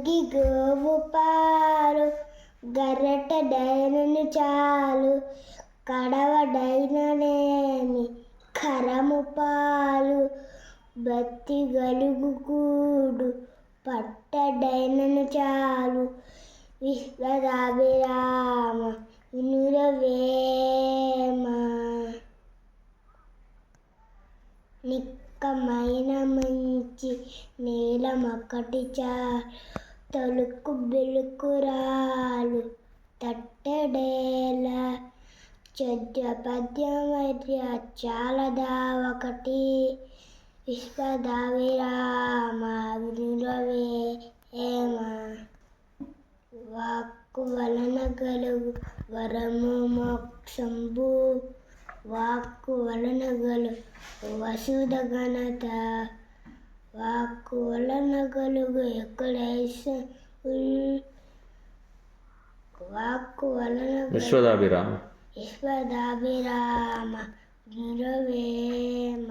గొగ్గి గోవు పాలు గరటడైనను చాలు కడవడైననేమి కరము పాలు బత్తి గలుగు కూడు పట్టడైనను చాలు విశ్వదాభిరామ వినురవేమ నిక్కమైన మంచి నీలమొకటి చాలు తొలుకు బిలుకురాలు తట్టెడేల చొద్ద పద్యమర్య చాలదా ఒకటి విశ్వదాభిరామ వినురవేమ వాక్కు వలన గలుగు వరము మోక్షంబు వాక్కు వలన గలుగు వసుధ ఘనత వాక్కు వలన గలుగు ఎక్కడైస వాక్కు వలన విశ్వదాభిరామ నిరవేమ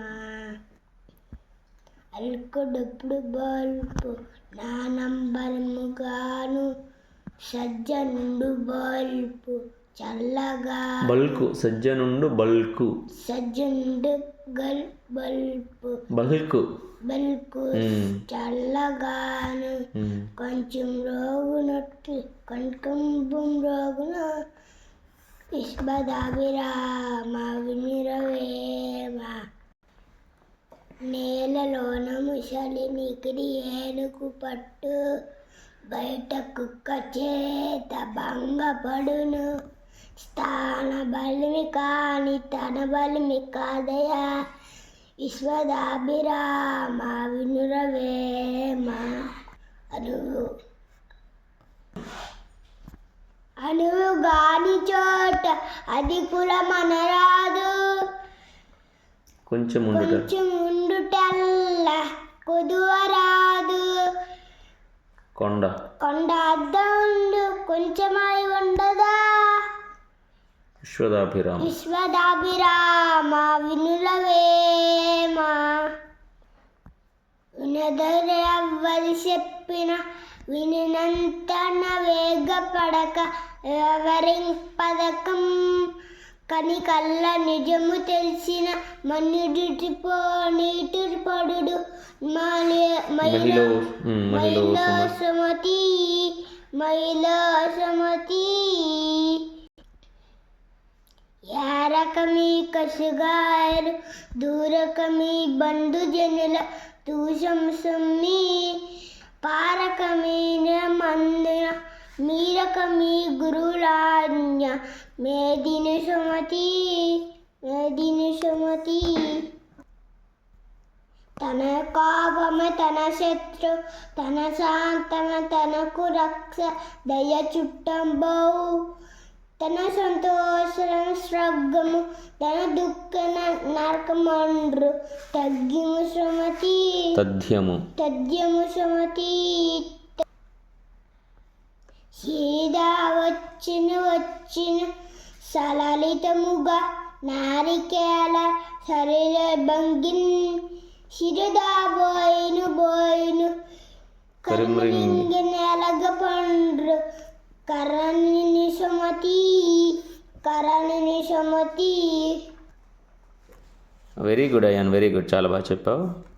అల్కుడప్పుడు బల్పు నానంబరముగాను సజ్జనుండు బల్పు చల్లగా బల్కు సజ్జనుండు బల్కు సజ్జనుండు బల్పు బల్కు చల్లగాను కొంచెం రోగునట్లు కణకంబం రోగున విశ్వదాభిరామ వినురవేమ నేలలోన ముసలి నికిడి ఏనుగు పట్టు బయట కుక్క చేత భంగపడును స్థాన బలిమి కాని తన బలిమి కాదయా విశ్వదాభిరామ వినురవేమ అనువు గాని చోట అది కులమనరాదు కొంచెం ఉండుటల్ల కొదువరాదు కొండ అద్దండు కొంచెమై ఉండదా విశ్వదాభిరామ వినురవేమ వినదరవ్వది చెప్పిన వినినంతన వేగపడక వివరింపదకం కని కళ్ళ నిజము తెలిసిన మన్యుడిపో నీటి పడు మహిళ సమతి యారకమీ కసుగాయలు దూరకమీ బంధు జనుల తూసంసమ్మి పారకమీన మందున మీరకమీ గురులాజ్ఞ మేదిని సుమతి తన కోపమ తన శత్రు తన శాంతమ తనకు రక్ష దయ చుట్టంబౌ తన సంతోషం స్రగ్గము తన దుఃఖ నరకమండ్రు తథ్యము సుమతి సీదా వచ్చిన సలలితముగా నారికేల శరీర భంగిన్ శిరదా బోయిను కరిమరింగిన ఎలగ పండ్రు కరణిని సుమతి very good Ayyan, very good, చాలా బాగా చెప్పావు.